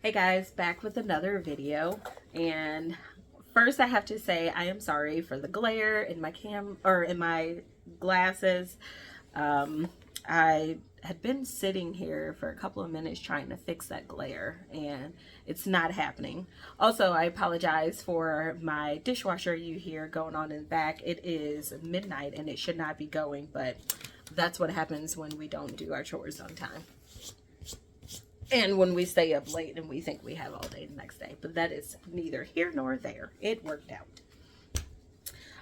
Hey guys, back with another video. And first I have to say I am sorry for the glare in my in my glasses. I had been sitting here for a couple of minutes trying to fix that glare and it's not happening. Also, I apologize for my dishwasher you hear going on in the back. It is midnight and it should not be going, but that's what happens when we don't do our chores on time. And when we stay up late and we think we have all day the next day. But that is neither here nor there. It worked out.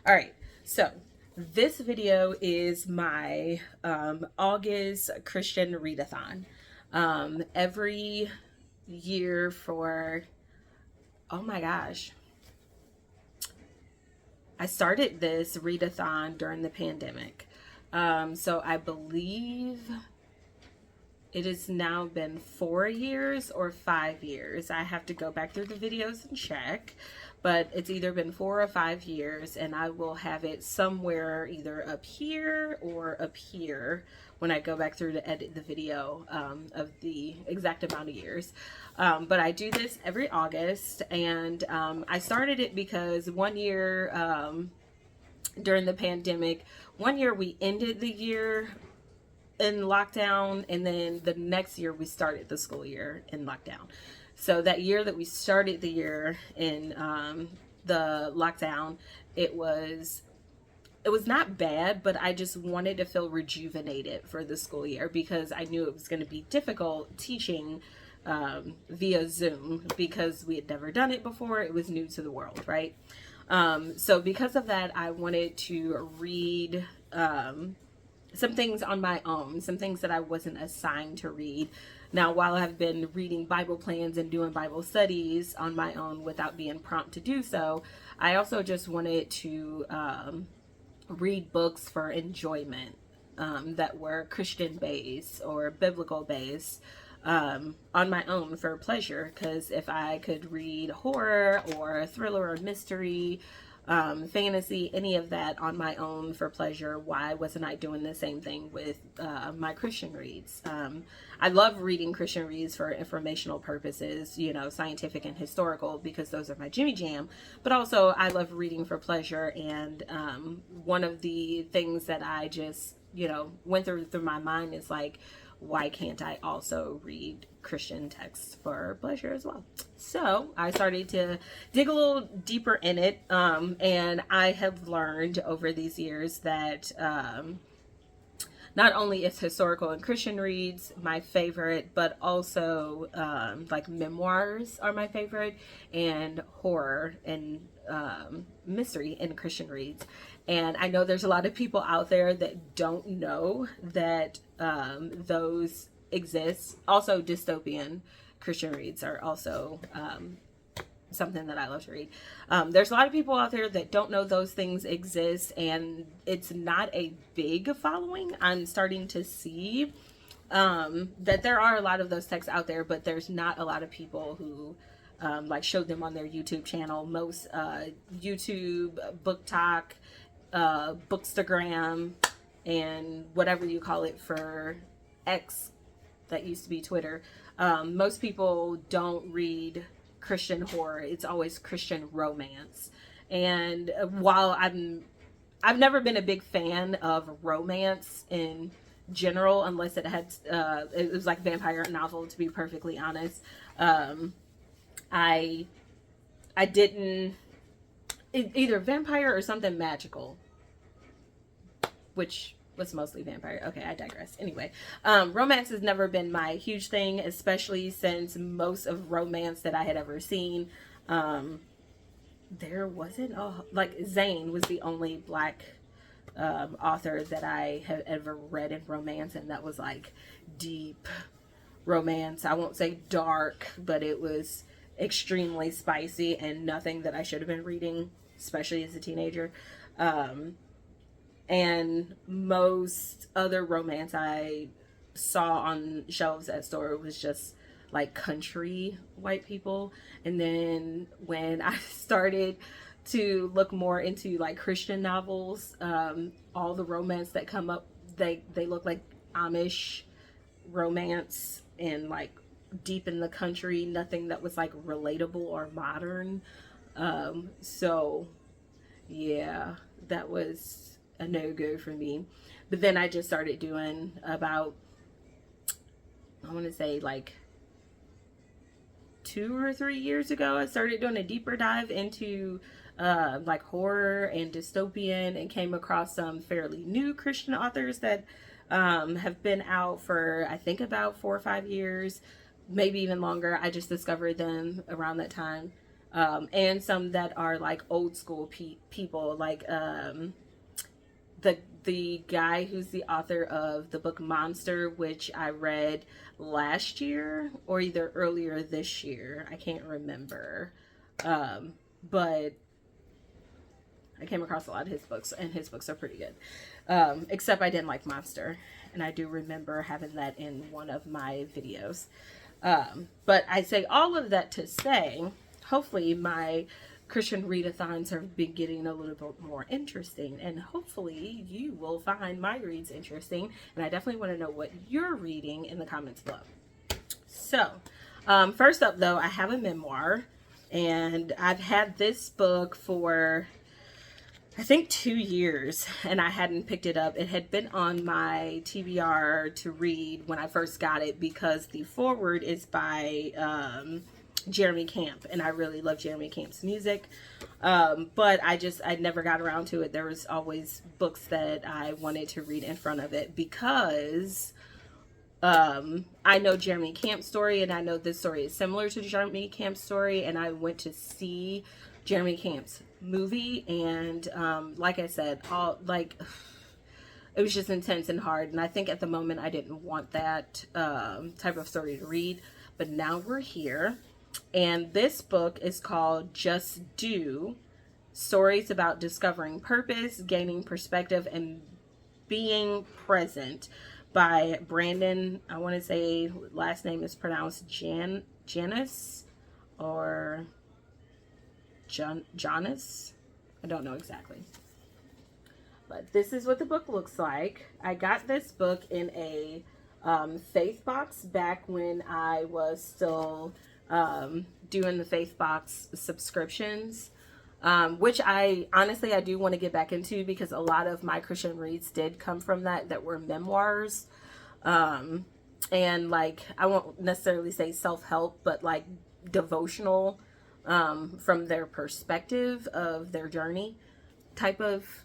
All right. So this video is my August Christian Readathon. Every year for, oh my gosh. I started this Readathon during the pandemic. So I believe it has now been 4 years or 5 years. I have to go back through the videos and check, but it's either been 4 or 5 years, and I will have it somewhere either up here or up here when I go back through to edit the video of the exact amount of years. But I do this every August, and I started it because one year during the pandemic, one year we ended the year in lockdown, and then the next year we started the school year in lockdown. So that year that we started the year in the lockdown, it was not bad, but I just wanted to feel rejuvenated for the school year because I knew it was going to be difficult teaching via Zoom because we had never done it before. It was new to the world, right? So because of that, I wanted to read some things on my own, some things that I wasn't assigned to read. Now, while I've been reading Bible plans and doing Bible studies on my own without being prompted to do so, I also just wanted to read books for enjoyment that were Christian based or biblical based on my own for pleasure. Because if I could read horror or thriller or mystery, fantasy, any of that on my own for pleasure, why wasn't I doing the same thing with my Christian reads? I love reading Christian reads for informational purposes, you know, scientific and historical, because those are my Jimmy Jam. But also I love reading for pleasure, and one of the things that I just, you know, went through my mind is like, why can't I also read Christian texts for pleasure as well? So I started to dig a little deeper in it, and I have learned over these years that not only is historical and Christian reads my favorite, but also like memoirs are my favorite, and horror and mystery in Christian reads. And I know there's a lot of people out there that don't know that those exist. Also, dystopian Christian reads are also something that I love to read. There's a lot of people out there that don't know those things exist, and it's not a big following. I'm starting to see that there are a lot of those texts out there, but there's not a lot of people who like showed them on their YouTube channel. Most YouTube, Book Talk, Bookstagram, and whatever you call it for X, that used to be Twitter. Most people don't read Christian horror. It's always Christian romance. And while I've never been a big fan of romance in general, unless it had it was like vampire novel, to be perfectly honest. I didn't, either vampire or something magical, which was mostly vampire. Okay, I digress. Anyway, romance has never been my huge thing, especially since most of romance that I had ever seen, there wasn't, like Zane was the only black author that I have ever read in romance, and that was like deep romance. I won't say dark, but it was extremely spicy and nothing that I should have been reading, especially as a teenager. And most other romance I saw on shelves at store was just like country white people. And then when I started to look more into like Christian novels, all the romance that come up, they look like Amish romance and like deep in the country, nothing that was like relatable or modern. So yeah, that was a no-go for me. But then I just started doing about, I want to say like 2 or 3 years ago, I started doing a deeper dive into like horror and dystopian, and came across some fairly new Christian authors that have been out for, I think, about 4 or 5 years, maybe even longer. I just discovered them around that time. And some that are like old school people, like the guy who's the author of the book Monster, which I read last year or either earlier this year. I can't remember. But I came across a lot of his books, and his books are pretty good. Except I didn't like Monster, and I do remember having that in one of my videos. But I say all of that to say, hopefully my Christian readathons have been getting a little bit more interesting, and hopefully you will find my reads interesting, and I definitely want to know what you're reading in the comments below. So first up though, I have a memoir, and I've had this book for I think 2 years, and I hadn't picked it up. It had been on my TBR to read when I first got it, because the foreword is by Jeremy Camp, and I really love Jeremy Camp's music. But I never got around to it. There was always books that I wanted to read in front of it, because I know Jeremy Camp's story, and I know this story is similar to Jeremy Camp's story, and I went to see Jeremy Camp's movie, and like I said, it was just intense and hard, and I think at the moment I didn't want that type of story to read. But now we're here, and this book is called Just Do: Stories About Discovering Purpose, Gaining Perspective, and Being Present, by Brandon. I want to say last name is pronounced Janus or Jonas. I don't know exactly. But this is what the book looks like. I got this book in a faith box back when I was still doing the faith box subscriptions, which I do want to get back into, because a lot of my Christian reads did come from that were memoirs, and like, I won't necessarily say self-help, but like devotional, from their perspective of their journey type of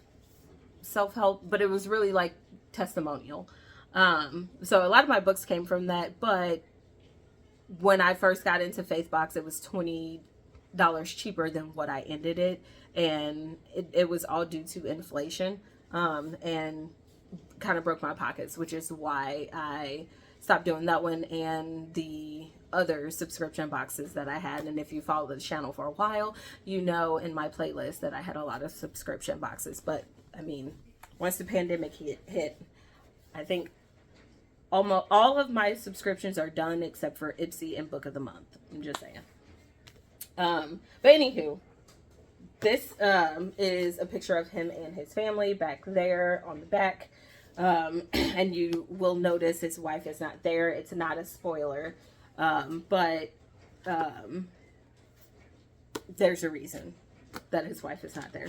self-help, but it was really like testimonial. So a lot of my books came from that, but when I first got into Faithbox, it was $20 cheaper than what I ended it, and it was all due to inflation, and kind of broke my pockets, which is why I stopped doing that one and the other subscription boxes that I had. And if you follow the channel for a while, you know in my playlist that I had a lot of subscription boxes. But I mean, once the pandemic hit, I think almost all of my subscriptions are done except for Ipsy and Book of the Month. I'm just saying. But anywho, this is a picture of him and his family back there on the back. And you will notice his wife is not there. It's not a spoiler. But there's a reason that his wife is not there.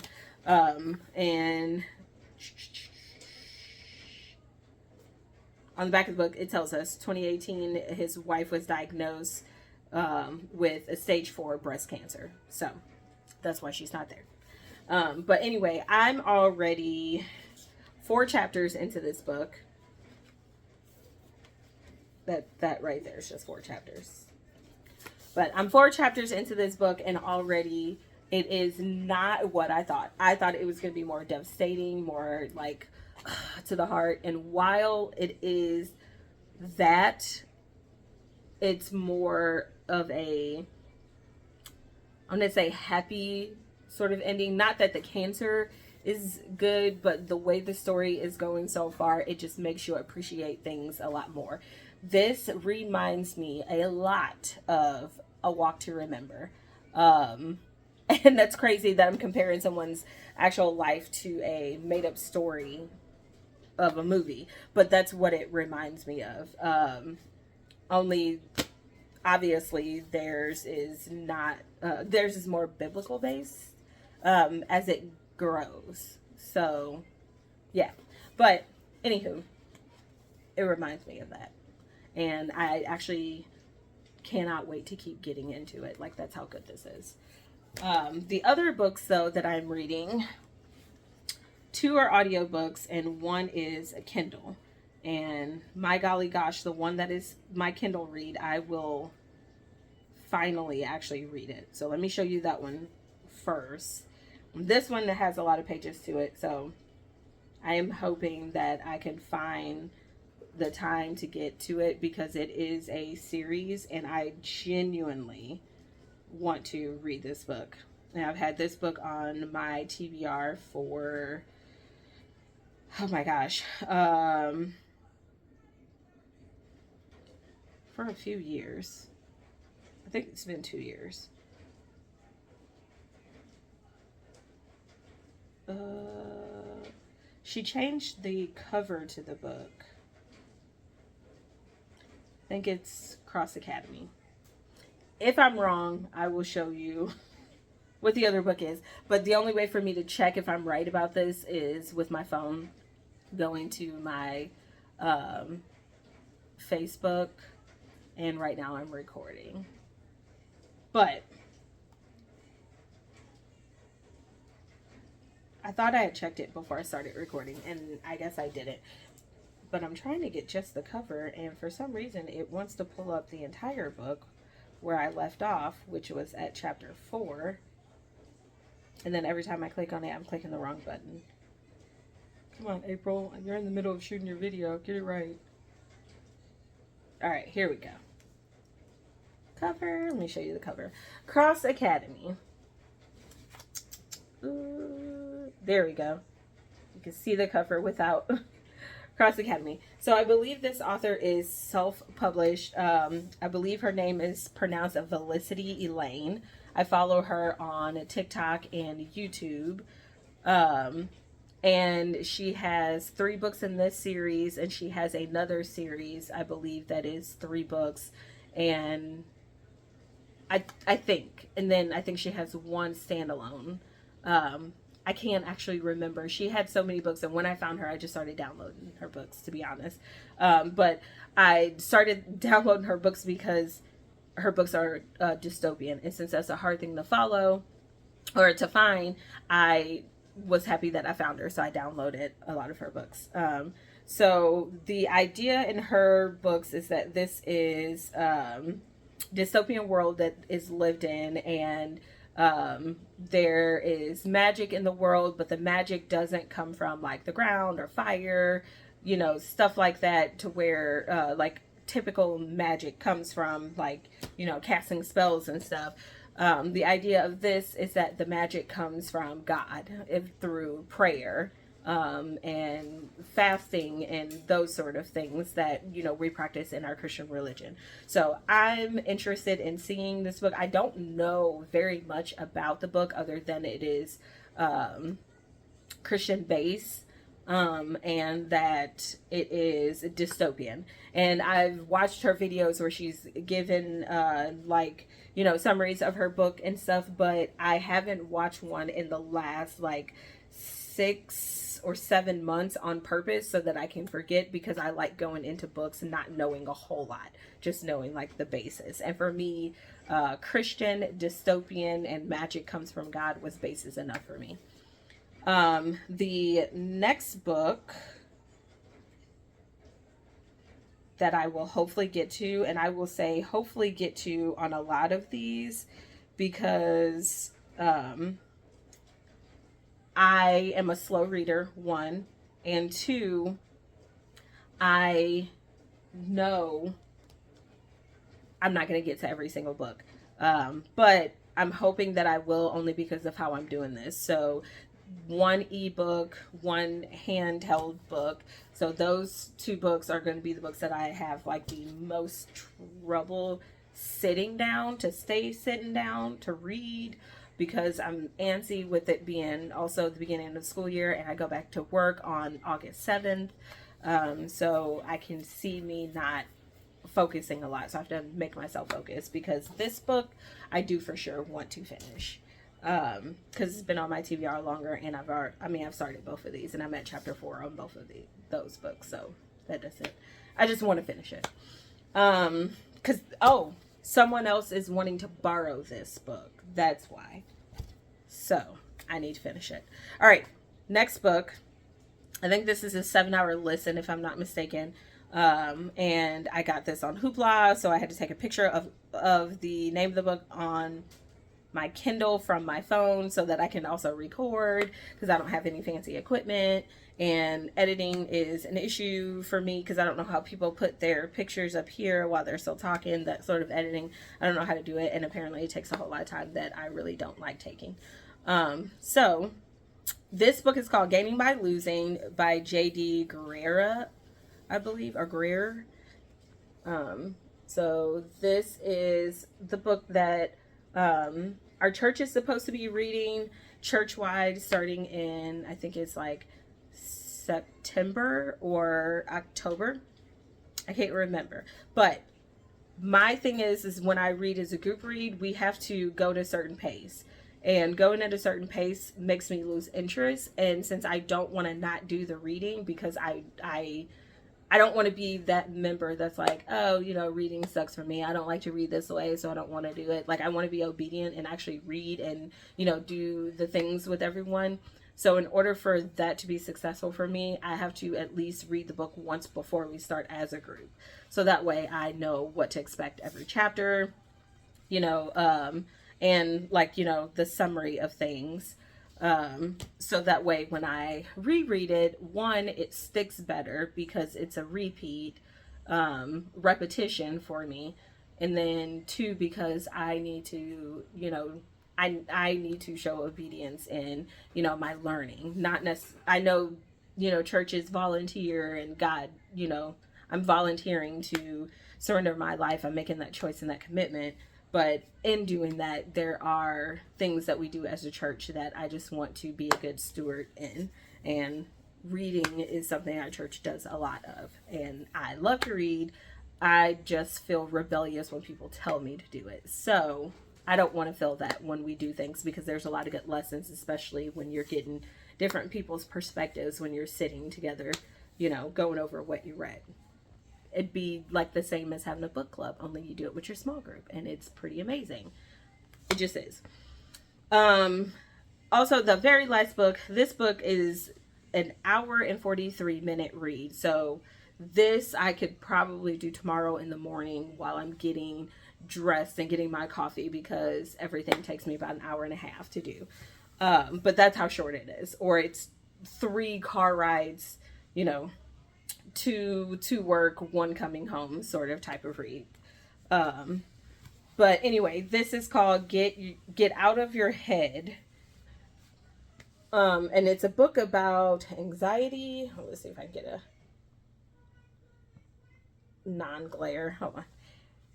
And on the back of the book, it tells us 2018, his wife was diagnosed with a stage 4 breast cancer. So that's why she's not there. But anyway, I'm already 4 chapters into this book. That right there is just 4 chapters. But I'm 4 chapters into this book, and already it is not what I thought. I thought it was going to be more devastating, more like to the heart. And while it is that, it's more of a, I'm going to say, happy sort of ending. Not that the cancer is good, but the way the story is going so far, it just makes you appreciate things a lot more. This reminds me a lot of A Walk to Remember. And that's crazy that I'm comparing someone's actual life to a made-up story of a movie, but that's what it reminds me of. Only obviously theirs is not, theirs is more biblical based, as it grows. So yeah, but anywho, it reminds me of that, and I actually cannot wait to keep getting into it. Like, that's how good this is. The other books though that I'm reading, two are audiobooks and one is a Kindle. And my golly gosh, the one that is my Kindle read, I will finally actually read it. So let me show you that one first. This one has a lot of pages to it, so I am hoping that I can find the time to get to it, because it is a series and I genuinely want to read this book. And I've had this book on my TBR for, oh my gosh, for a few years. I think it's been 2 years. She changed the cover to the book. I think it's Cross Academy. If I'm wrong, I will show you what the other book is. But the only way for me to check if I'm right about this is with my phone, going to my Facebook, and right now I'm recording. But I thought I had checked it before I started recording, and I guess I didn't. But I'm trying to get just the cover, and for some reason it wants to pull up the entire book where I left off, which was at chapter 4. And then every time I click on it, I'm clicking the wrong button. Come on, April. You're in the middle of shooting your video. Get it right. Alright, here we go. Cover. Let me show you the cover. Cross Academy. There we go. You can see the cover without Cross Academy. So I believe this author is self-published. I believe her name is pronounced Felicity Elaine. I follow her on TikTok and YouTube. And she has 3 books in this series, and she has another series, I believe, that is 3 books. And I think, and then I think she has one standalone. I can't actually remember. She had so many books, and when I found her, I just started downloading her books, to be honest. But I started downloading her books because her books are dystopian, and since that's a hard thing to follow or to find, I was happy that I found her, so I downloaded a lot of her books. So the idea in her books is that this is dystopian world that is lived in, and there is magic in the world, but the magic doesn't come from like the ground or fire, you know, stuff like that, to where like typical magic comes from, like, you know, casting spells and stuff. The idea of this is that the magic comes from God, through prayer, and fasting and those sort of things that, you know, we practice in our Christian religion. So I'm interested in seeing this book. I don't know very much about the book other than it is Christian based, and that it is dystopian. And I've watched her videos where she's given like, you know, summaries of her book and stuff, but I haven't watched one in the last like 6 or 7 months on purpose, so that I can forget, because I like going into books and not knowing a whole lot, just knowing like the basis. And for me, Christian, dystopian, and magic comes from God was basis enough for me. The next book that I will hopefully get to, and I will say hopefully get to on a lot of these, because I am a slow reader, 1, and 2, I know I'm not going to get to every single book, but I'm hoping that I will, only because of how I'm doing this. So 1 ebook, 1 handheld book. So those 2 books are going to be the books that I have like the most trouble sitting down to read, because I'm antsy with it being also the beginning of the school year, and I go back to work on August 7th. So I can see me not focusing a lot, so I have to make myself focus, because this book I do for sure want to finish, because it's been on my TBR longer, and I've started both of these, and I'm at chapter 4 on both of those books, so that does it. I just want to finish it, because someone else is wanting to borrow this book, that's why, so I need to finish it. All right, next book. I think this is a 7-hour listen, if I'm not mistaken. And I got this on Hoopla, so I had to take a picture of the name of the book on my Kindle from my phone so that I can also record, because I don't have any fancy equipment, and editing is an issue for me because I don't know how people put their pictures up here while they're still talking. That sort of editing, I don't know how to do it, and apparently it takes a whole lot of time that I really don't like taking. So this book is called Gaining by Losing by J.D. Guerrera, I believe, or Greer. So this is the book that our church is supposed to be reading church-wide starting in, I think it's like September or October. I can't remember. But my thing is when I read as a group read, we have to go at a certain pace. And going at a certain pace makes me lose interest. And since I don't want to not do the reading, because I don't want to be that member that's like, oh, reading sucks for me. I don't like to read this way, so I don't want to do it. Like, I want to be obedient and actually read and, do the things with everyone. So in order for that to be successful for me, I have to at least read the book once before we start as a group. So that way I know what to expect every chapter, and the summary of things. So that way when I reread it, one, it sticks better because it's a repeat, repetition for me. And then two, because I need to, I need to show obedience in, my learning. Not necessarily, I know, churches volunteer, and God, I'm volunteering to surrender my life. I'm making that choice and that commitment. But in doing that, there are things that we do as a church that I just want to be a good steward in. And reading is something our church does a lot of. And I love to read. I just feel rebellious when people tell me to do it. So I don't want to feel that when we do things, because there's a lot of good lessons, especially when you're getting different people's perspectives when you're sitting together, going over what you read. It'd be like the same as having a book club, only you do it with your small group, and it's pretty amazing. It just is. Also, the very last book, this book is an hour and 43-minute read. So this I could probably do tomorrow in the morning while I'm getting dressed and getting my coffee, because everything takes me about an hour and a half to do. But that's how short it is. Or it's 3 car rides, to work, 1 coming home sort of type of read. But anyway, this is called Get Out of Your Head. And it's a book about anxiety. Let's see if I can get a non-glare. Hold on.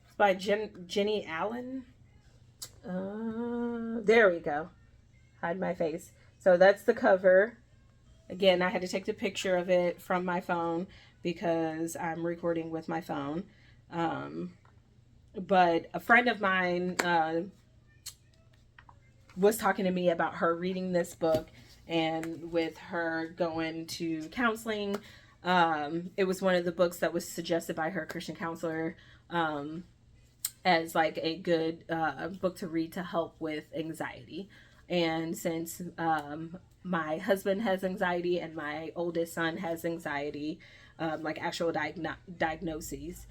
It's by Jenny Allen. There we go. Hide my face. So that's the cover. Again, I had to take the picture of it from my phone because I'm recording with my phone. But a friend of mine was talking to me about her reading this book, and with her going to counseling, it was one of the books that was suggested by her Christian counselor as like a good book to read to help with anxiety. And since my husband has anxiety and my oldest son has anxiety, like actual diagnoses,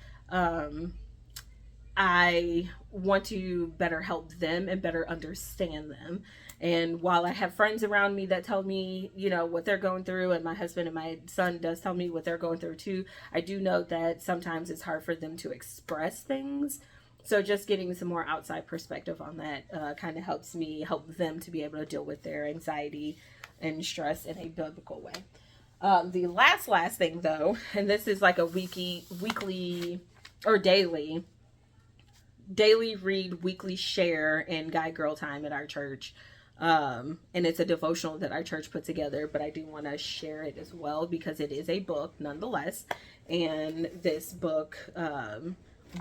I want to better help them and better understand them. And while I have friends around me that tell me, what they're going through, and my husband and my son does tell me what they're going through too, I do know that sometimes it's hard for them to express things. So just getting some more outside perspective on that kind of helps me help them to be able to deal with their anxiety and stress in a biblical way. The last thing though, and this is like a weekly or daily read, weekly share in Guy Girl Time at our church. And it's a devotional that our church put together, but I do want to share it as well because it is a book nonetheless. And this book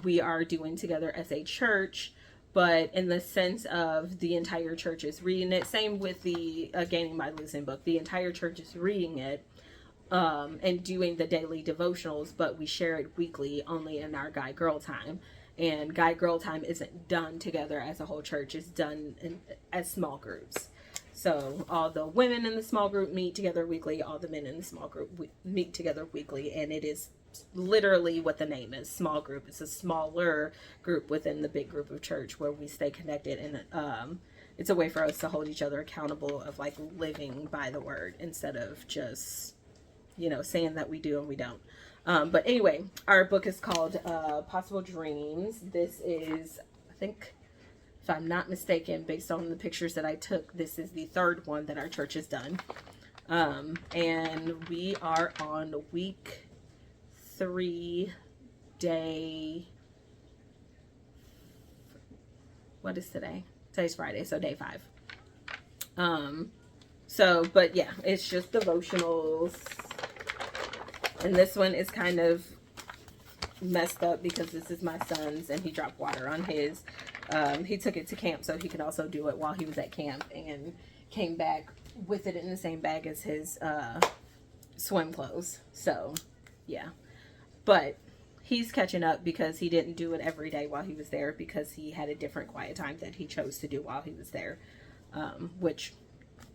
we are doing together as a church, but in the sense of the entire church is reading it. Same with the Gaining by Losing book. The entire church is reading it and doing the daily devotionals, but we share it weekly only in our guy girl time. And guy girl time isn't done together as a whole church, it's done as small groups. So all the women in the small group meet together weekly, all the men in the small group meet together weekly, and it is literally what the name is, small group. It's a smaller group within the big group of church where we stay connected, and it's a way for us to hold each other accountable of like living by the word instead of just, you know, saying that we do and we don't. But anyway, our book is called Possible Dreams. This is, I think, if I'm not mistaken, based on the pictures that I took, this is the third one that our church has done. And we are on week 3, day, what is today? Today's Friday, so day 5. So, but yeah, it's just devotionals. And this one is kind of messed up because this is my son's and he dropped water on his. He took it to camp so he could also do it while he was at camp, and came back with it in the same bag as his swim clothes. So, yeah. But he's catching up because he didn't do it every day while he was there, because he had a different quiet time that he chose to do while he was there, which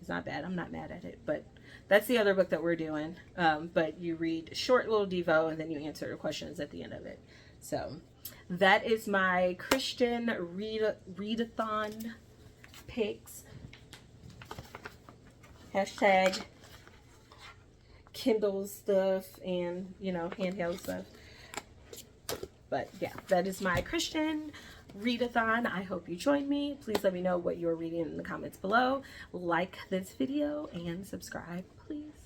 is not bad. I'm not mad at it, but that's the other book that we're doing. But you read short little devo and then you answer questions at the end of it. So that is my Christian readathon picks. Hashtag Kindle stuff and, you know, handheld stuff. But yeah, that is my Christian readathon. I hope you join me. Please let me know what you're reading in the comments below. Like this video and subscribe, please.